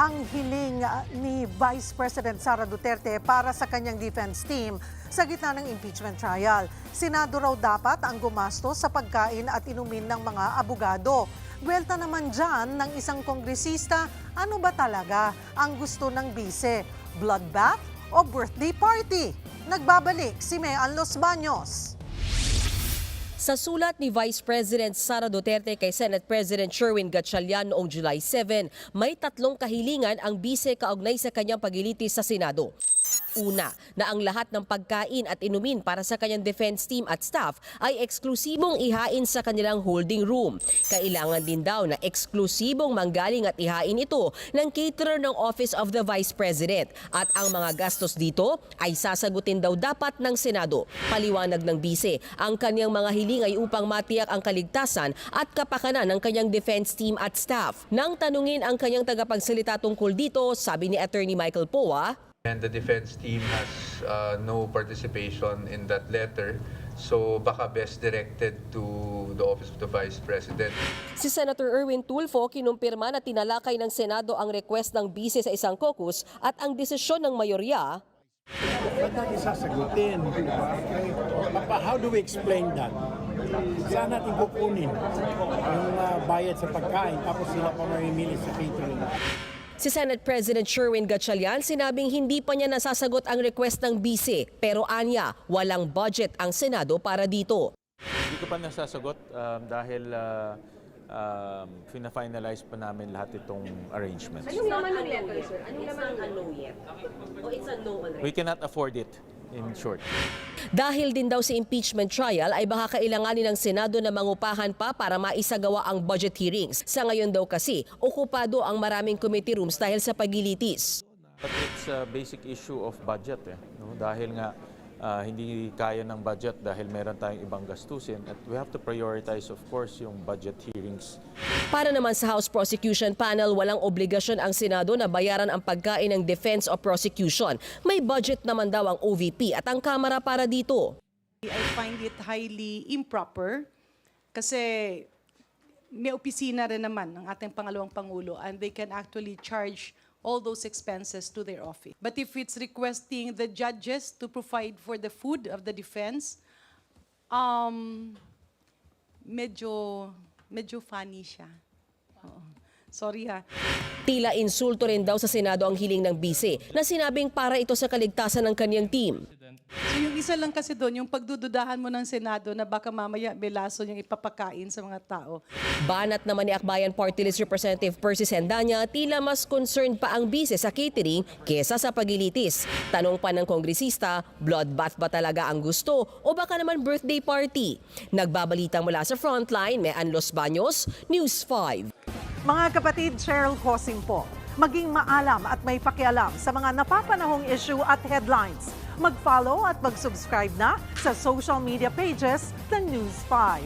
ang hiling ni Vice President Sara Duterte para sa kanyang defense team sa gitna ng impeachment trial. Senado raw dapat ang gumastos sa pagkain at inumin ng mga abogado. Buwelta naman dyan ng isang kongresista, ano ba talaga ang gusto ng bise? Bloodbath o birthday party? Nagbabalik si Mean Los Baños. Sa sulat ni Vice President Sara Duterte kay Senate President Sherwin Gatchalian noong July 7, may tatlong kahilingan ang bise kaugnay sa kanyang paglilitis sa Senado. Una, na ang lahat ng pagkain at inumin para sa kanyang defense team at staff ay eksklusibong ihain sa kanilang holding room. Kailangan din daw na eksklusibong manggaling at ihain ito ng caterer ng Office of the Vice President. At ang mga gastos dito ay sasagutin daw dapat ng Senado. Paliwanag ng bise, ang kanyang mga hiling ay upang matiyak ang kaligtasan at kapakanan ng kanyang defense team at staff. Nang tanungin ang kanyang tagapagsalita tungkol dito, sabi ni Attorney Michael Poa, and the defense team has no participation in that letter. So baka best directed to the Office of the Vice President. Si Senator Erwin Tulfo kinumpirma na tinalakay ng Senado ang request ng bise sa isang caucus at ang desisyon ng mayorya. Ba't natin sasagutin? How do we explain that? Saan natin kukunin yung bayad sa pagkain tapos sila pa mamimili sa catering? Si Senate President Sherwin Gatchalian sinabing hindi pa niya nasasagot ang request ng bise pero anya walang budget ang Senado para dito. Hindi ko pa nasasagot dahil fina-finalize pa namin lahat itong arrangements. Anong laman ng letter, sir? Anong laman ng no yet? O it's a no already? We cannot afford it, in short. Dahil din daw sa impeachment trial ay baka kailanganin ng Senado na mangupahan pa para maisagawa ang budget hearings. Sa ngayon daw kasi, okupado ang maraming committee rooms dahil sa paglilitis. But it's a basic issue of budget. No? Dahil nga hindi kaya ng budget dahil meron tayong ibang gastusin at we have to prioritize of course yung budget hearings. Para naman sa House Prosecution Panel, walang obligasyon ang Senado na bayaran ang pagkain ng defense o prosecution. May budget naman daw ang OVP at ang Kamara para dito. I find it highly improper kasi may opisina rin naman ng ating pangalawang Pangulo and they can actually charge all those expenses to their office. But if it's requesting the judges to provide for the food of the defense, medyo funny siya. Oo. Sorry ha. Tila insulto rin daw sa Senado ang hiling ng bise na sinabing para ito sa kaligtasan ng kanyang team. So yung isa lang kasi doon, yung pagdududahan mo ng Senado na baka mamaya may lason yung ipapakain sa mga tao. Banat naman ni Akbayan Party List Representative Percy Sendanya, tila mas concerned pa ang bise sa catering kesa sa paglilitis. Tanong pa ng kongresista, bloodbath ba talaga ang gusto o baka naman birthday party? Nagbabalita mula sa Frontline, Mean Los Baños, News 5. Mga kapatid, Cheryl Cosing po. Maging maalam at may pakialam sa mga napapanahong issue at headlines. Mag-follow at mag-subscribe na sa social media pages ng News 5.